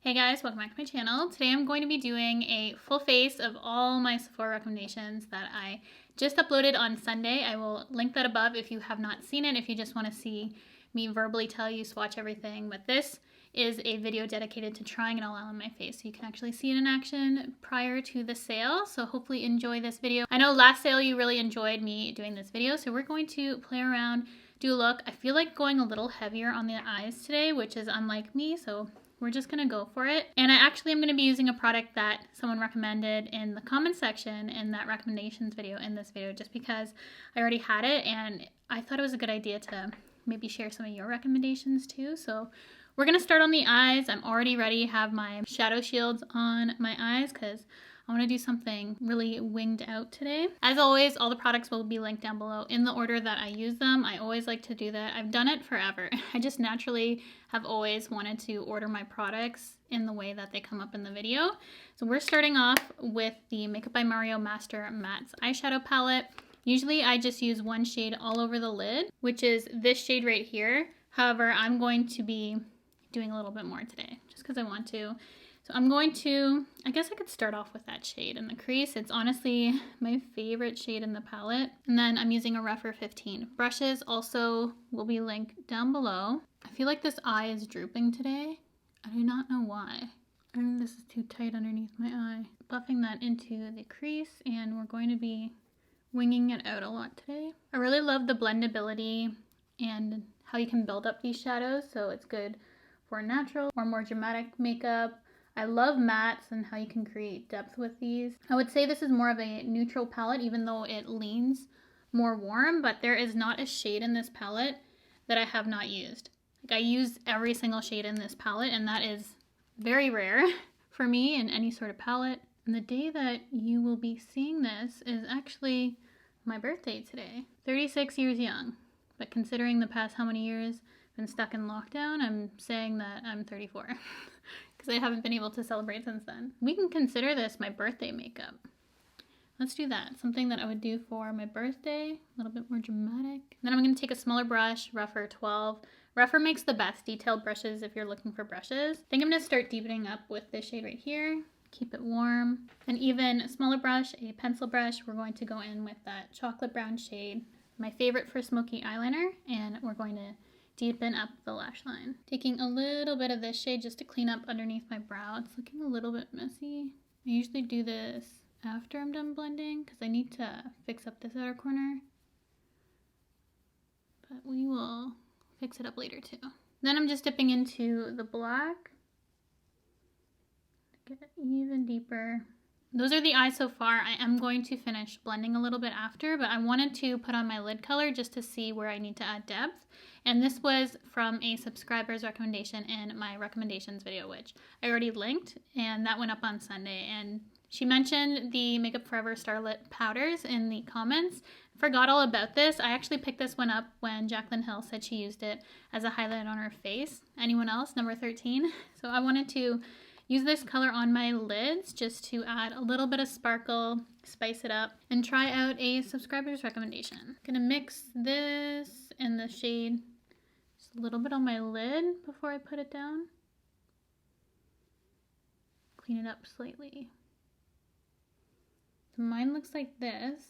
Hey guys, welcome back to my channel. Today I'm going to be doing a full face of all my Sephora recommendations that I just uploaded on Sunday. I will link that above if you have not seen it, if you just want to see me verbally tell you swatch everything. But this is a video dedicated to trying it all out on my face, so you can actually see it in action prior to the sale. So hopefully enjoy this video. I know last sale you really enjoyed me doing this video, so we're going to play around, do a look. I feel like going a little heavier on the eyes today, which is unlike me, so we're just gonna go for it. And I actually am gonna be using a product that someone recommended in the comment section in that recommendations video in this video, just because I already had it and I thought it was a good idea to maybe share some of your recommendations too. So we're gonna start on the eyes. I'm already ready, have my shadow shields on my eyes because I want to do something really winged out today. As always, all the products will be linked down below in the order that I use them. I always like to do that. I've done it forever. I just naturally have always wanted to order my products in the way that they come up in the video. So we're starting off with the Makeup by Mario Master Mattes eyeshadow palette. Usually I just use one shade all over the lid, which is this shade right here. However, I'm going to be doing a little bit more today just because I want to. So I'm going to, I guess I could start off with that shade in the crease. It's honestly my favorite shade in the palette. And then I'm using a rougher 15. Brushes also will be linked down below. I feel like this eye is drooping today. I do not know why. I think this is too tight underneath my eye. Buffing that into the crease, and we're going to be winging it out a lot today. I really love the blendability and how you can build up these shadows. So it's good for natural or more dramatic makeup. I love mattes and how you can create depth with these. I would say this is more of a neutral palette, even though it leans more warm, but there is not a shade in this palette that I have not used. Like, I use every single shade in this palette, and that is very rare for me in any sort of palette. And the day that you will be seeing this is actually my birthday today. 36 years young, but considering the past how many years I've been stuck in lockdown, I'm saying that I'm 34. Because I haven't been able to celebrate since then. We can consider this my birthday makeup. Let's do that. Something that I would do for my birthday. A little bit more dramatic. Then I'm going to take a smaller brush, rougher 12. Rougher makes the best detailed brushes if you're looking for brushes. I think I'm going to start deepening up with this shade right here. Keep it warm. An even smaller brush, a pencil brush. We're going to go in with that chocolate brown shade. My favorite for smoky eyeliner. And we're going to deepen up the lash line. Taking a little bit of this shade just to clean up underneath my brow. It's looking a little bit messy. I usually do this after I'm done blending because I need to fix up this outer corner. But we will fix it up later too. Then I'm just dipping into the black. Get it even deeper. Those are the eyes so far. I am going to finish blending a little bit after, but I wanted to put on my lid color just to see where I need to add depth. And this was from a subscriber's recommendation in my recommendations video, which I already linked, and that went up on Sunday. And she mentioned the Makeup Forever Starlit powders in the comments. Forgot all about this. I actually picked this one up when Jaclyn Hill said she used it as a highlight on her face. Anyone else? Number 13. So I wanted to use this color on my lids just to add a little bit of sparkle, spice it up, and try out a subscriber's recommendation. Gonna mix this and the shade just a little bit on my lid before I put it down. Clean it up slightly. So mine looks like this.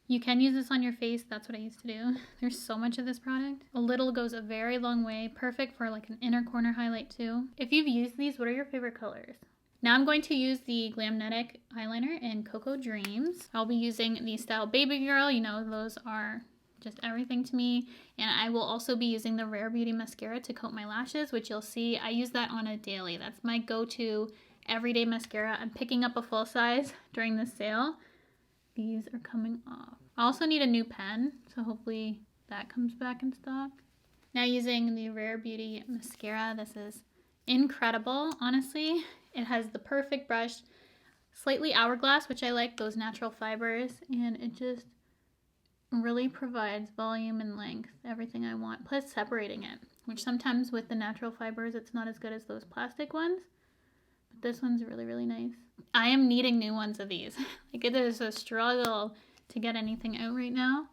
You can use this on your face. That's what I used to do. There's so much of this product. A little goes a very long way. Perfect for like an inner corner highlight too. If you've used these, what are your favorite colors? Now I'm going to use the Glamnetic eyeliner in Cocoa Dreams. I'll be using the style Baby Girl. You know, those are just everything to me. And I will also be using the Rare Beauty mascara to coat my lashes, which you'll see I use that on a daily. That's my go-to everyday mascara. I'm picking up a full size during this sale. These are coming off. I also need a new pen, so hopefully that comes back in stock. Now using the Rare Beauty mascara. This is incredible, honestly. It has the perfect brush, slightly hourglass, which I like, those natural fibers, and it just really provides volume and length, everything I want, plus separating it, which sometimes with the natural fibers, it's not as good as those plastic ones. This one's really, really nice. I am needing new ones of these. Like, it is a struggle to get anything out right now.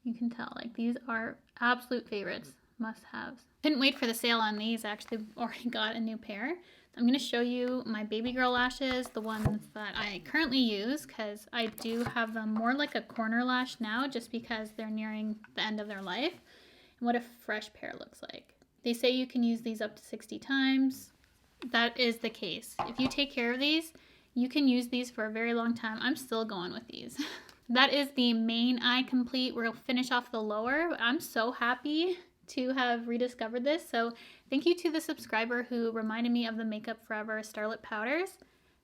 You can tell, like, these are absolute favorites must-haves. Couldn't wait for the sale on these. I actually already got a new pair. I'm going to show you my baby girl lashes, the ones that I currently use, because I do have them more like a corner lash now just because they're nearing the end of their life. And what a fresh pair looks like. They say you can use these up to 60 times. That is the case. If you take care of these, you can use these for a very long time. I'm still going with these. That is the main eye complete. We'll finish off the lower. I'm so happy to have rediscovered this. So thank you to the subscriber who reminded me of the Makeup Forever Starlit Powders.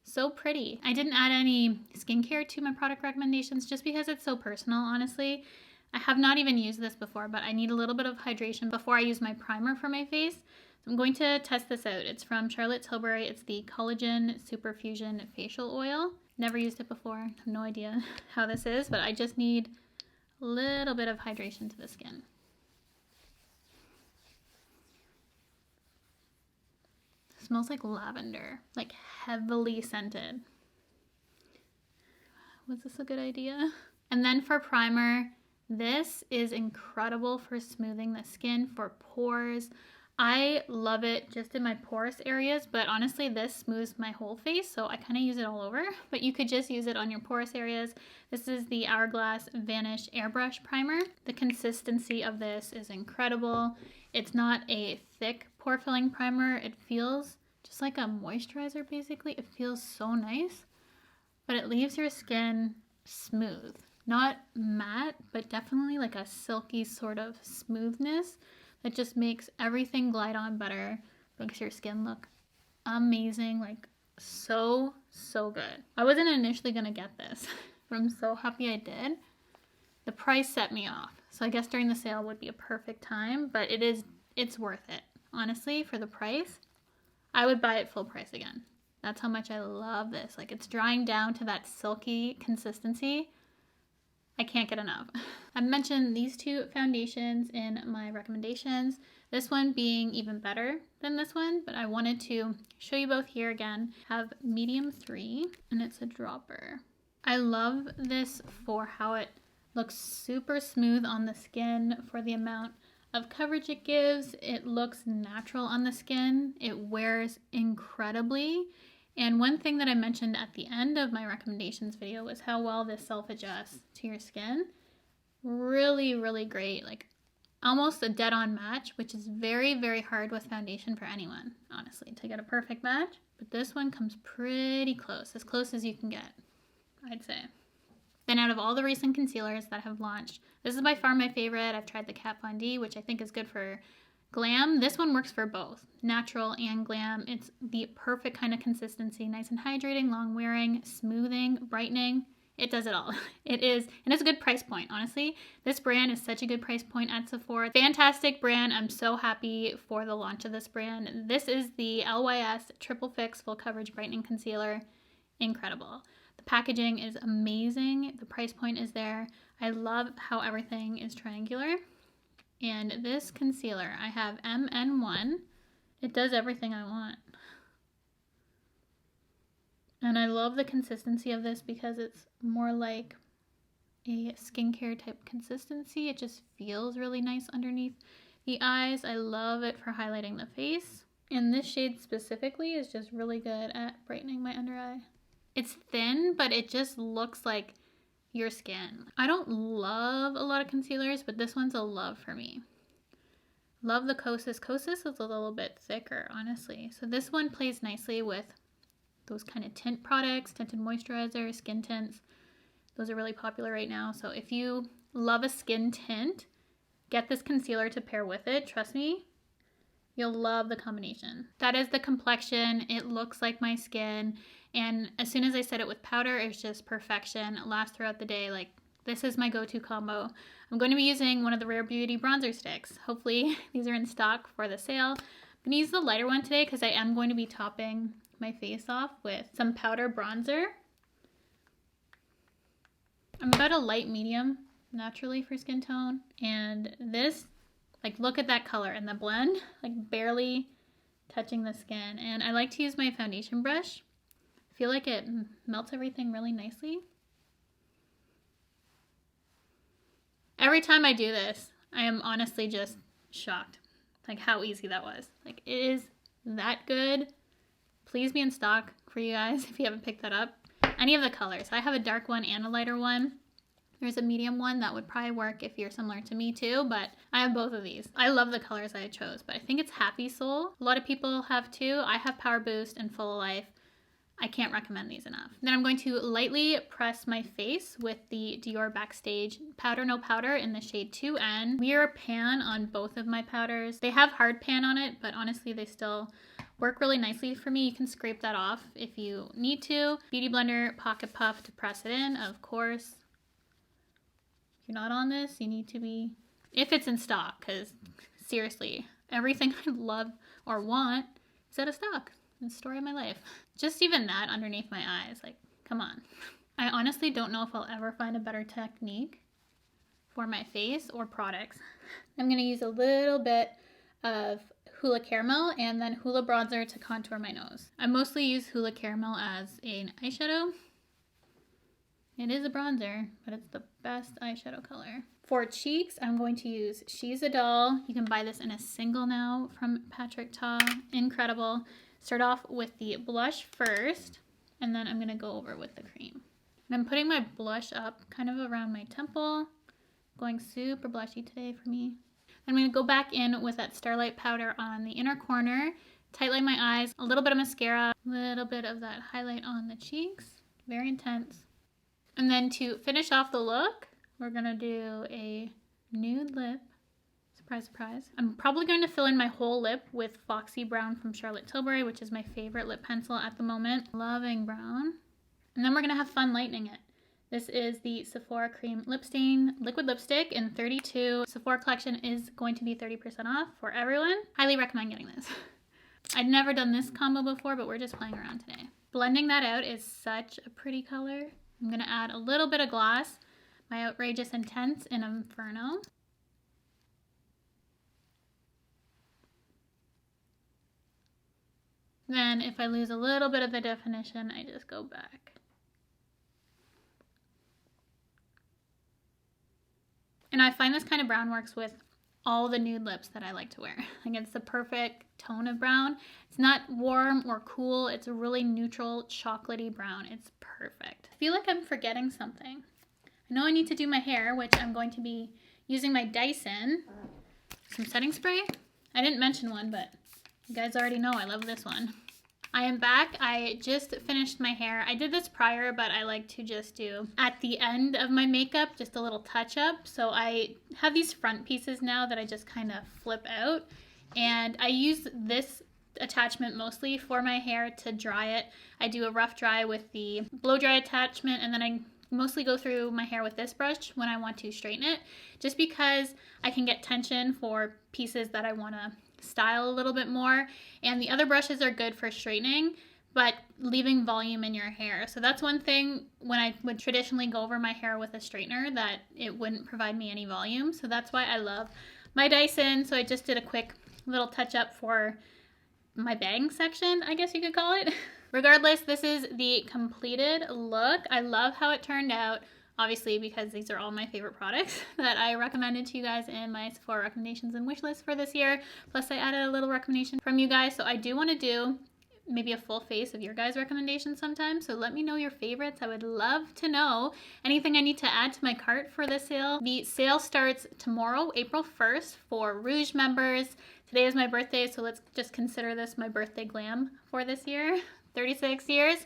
So pretty. I didn't add any skincare to my product recommendations just because it's so personal, honestly. I have not even used this before, but I need a little bit of hydration before I use my primer for my face. So I'm going to test this out. It's from Charlotte Tilbury. It's the Collagen Superfusion Facial Oil. Never used it before. I have no idea how this is, but I just need a little bit of hydration to the skin. It smells like lavender, like heavily scented. Was this a good idea? And then for primer, this is incredible for smoothing the skin, for pores. I love it just in my porous areas, but honestly this smooths my whole face, so I kind of use it all over, but you could just use it on your porous areas. This is the Hourglass Vanish Airbrush Primer. The consistency of this is incredible. It's not a thick pore filling primer. It feels just like a moisturizer basically. It feels so nice, but it leaves your skin smooth. Not matte, but definitely like a silky sort of smoothness that just makes everything glide on better, makes your skin look amazing, like so good. I wasn't initially gonna get this, but I'm so happy I did. The price set me off, so I guess during the sale would be a perfect time, but it's worth it. Honestly, for the price, I would buy it full price again. That's how much I love this. Like, it's drying down to that silky consistency. I can't get enough. I've mentioned these two foundations in my recommendations, this one being even better than this one, but I wanted to show you both here again. I have medium 3 and it's a dropper. I love this for how it looks super smooth on the skin for the amount of coverage it gives. It looks natural on the skin. It wears incredibly. And one thing that I mentioned at the end of my recommendations video was how well this self-adjusts to your skin. Really, really great. Like almost a dead-on match, which is very, very hard with foundation for anyone, honestly, to get a perfect match. But this one comes pretty close as you can get, I'd say. Then out of all the recent concealers that have launched, this is by far my favorite. I've tried the Kat Von D, which I think is good for glam. This one works for both natural and glam. It's the perfect kind of consistency, nice and hydrating, long wearing, smoothing, brightening. It does it all. It is, and it's a good price point, honestly. This brand is such a good price point at Sephora. Fantastic brand. I'm so happy for the launch of this brand. This is the LYS Triple Fix Full Coverage Brightening Concealer. Incredible. The packaging is amazing. The price point is there. I love how everything is triangular. And this concealer, I have MN1. It does everything I want. And I love the consistency of this because it's more like a skincare type consistency. It just feels really nice underneath the eyes. I love it for highlighting the face. And this shade specifically is just really good at brightening my under eye. It's thin, but it just looks like your skin. I don't love a lot of concealers, but this one's a love for me. Love the Kosas. Kosas is a little bit thicker, honestly. So this one plays nicely with those kind of tint products, tinted moisturizer, skin tints. Those are really popular right now. So if you love a skin tint, get this concealer to pair with it. Trust me, you'll love the combination. That is the complexion. It looks like my skin. And as soon as I set it with powder, it's just perfection. It lasts throughout the day. Like, this is my go-to combo. I'm going to be using one of the Rare Beauty bronzer sticks. Hopefully these are in stock for the sale. I'm going to use the lighter one today because I am going to be topping my face off with some powder bronzer. I'm about a light medium naturally for skin tone. And this, like, look at that color and the blend, like barely touching the skin. And I like to use my foundation brush. I feel like it melts everything really nicely. Every time I do this, I am honestly just shocked. like how easy that was. Like it is that good. Please be in stock for you guys if you haven't picked that up. Any of the colors. I have a dark one and a lighter one. There's a medium one that would probably work if you're similar to me too, but I have both of these. I love the colors I chose, but I think it's Happy Soul. A lot of people have too. I have Power Boost and Full of Life. I can't recommend these enough. Then I'm going to lightly press my face with the Dior Backstage Powder No Powder in the shade 2N. Mirror pan on both of my powders. They have hard pan on it, but honestly they still work really nicely for me. You can scrape that off if you need to. Beauty Blender Pocket Puff to press it in, of course. If you're not on this, you need to be, if it's in stock, because seriously, everything I love or want is out of stock. It's the story of my life. Just even that underneath my eyes, like, come on. I honestly don't know if I'll ever find a better technique for my face or products. I'm gonna use a little bit of Hoola Caramel and then Hoola Bronzer to contour my nose. I mostly use Hoola Caramel as an eyeshadow. It is a bronzer, but it's the best eyeshadow color. For cheeks, I'm going to use She's a Doll. You can buy this in a single now from Patrick Ta. Incredible. Start off with the blush first, and then I'm gonna go over with the cream. And I'm putting my blush up kind of around my temple. Going super blushy today for me. I'm gonna go back in with that Starlight powder on the inner corner, tightline my eyes, a little bit of mascara, a little bit of that highlight on the cheeks. Very intense. And then to finish off the look, we're gonna do a nude lip. Surprise, surprise. I'm probably going to fill in my whole lip with Foxy Brown from Charlotte Tilbury, which is my favorite lip pencil at the moment. Loving brown. And then we're gonna have fun lightening it. This is the Sephora Cream Lip Stain Liquid Lipstick in 32. Sephora collection is going to be 30% off for everyone. Highly recommend getting this. I'd never done this combo before, but we're just playing around today. Blending that out is such a pretty color. I'm gonna add a little bit of gloss, my Outrageous Intense in Inferno. Then if I lose a little bit of the definition, I just go back. And I find this kind of brown works with all the nude lips that I like to wear. Like it's the perfect tone of brown. It's not warm or cool. It's a really neutral, chocolatey brown. It's perfect. I feel like I'm forgetting something. I know I need to do my hair, which I'm going to be using my Dyson. Some setting spray. I didn't mention one, but you guys already know I love this one. I am back. I just finished my hair. I did this prior, but I like to just do at the end of my makeup, just a little touch up. So I have these front pieces now that I just kind of flip out. And I use this attachment mostly for my hair to dry it. I do a rough dry with the blow dry attachment, and then I mostly go through my hair with this brush when I want to straighten it, just because I can get tension for pieces that I want to style a little bit more, and the other brushes are good for straightening but leaving volume in your hair. So that's one thing when I would traditionally go over my hair with a straightener, that it wouldn't provide me any volume. So that's why I love my Dyson. So I just did a quick little touch up for my bang section, I guess you could call it. Regardless, this is the completed look. I love how it turned out. Obviously, because these are all my favorite products that I recommended to you guys in my Sephora recommendations and wish list for this year. Plus, I added a little recommendation from you guys. So I do want to do maybe a full face of your guys' recommendations sometime. So let me know your favorites. I would love to know anything I need to add to my cart for this sale. The sale starts tomorrow, April 1st for ROUGE members. Today is my birthday, so let's just consider this my birthday glam for this year. 36 years,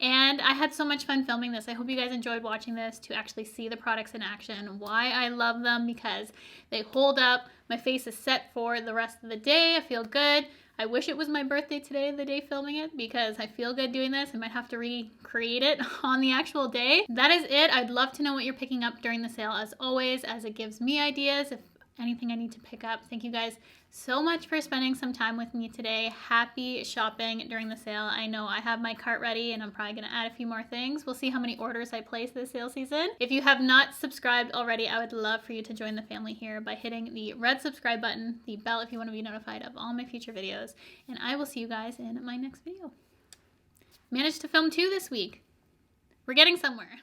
and I had so much fun filming this. I hope you guys enjoyed watching this to actually see the products in action, why I love them, because they hold up. My face is set for the rest of the day. I feel good. I wish it was my birthday today, the day filming it, because I feel good doing this. I might have to recreate it on the actual day. That is it. I'd love to know what you're picking up during the sale, as always, as it gives me ideas if anything I need to pick up. Thank you guys so much for spending some time with me today. Happy shopping during the sale. I know I have my cart ready and I'm probably gonna add a few more things. We'll see how many orders I place this sale season. If you have not subscribed already, I would love for you to join the family here by hitting the red subscribe button, the bell if you want to be notified of all my future videos, and I will see you guys in my next video. Managed to film 2 this week. We're getting somewhere.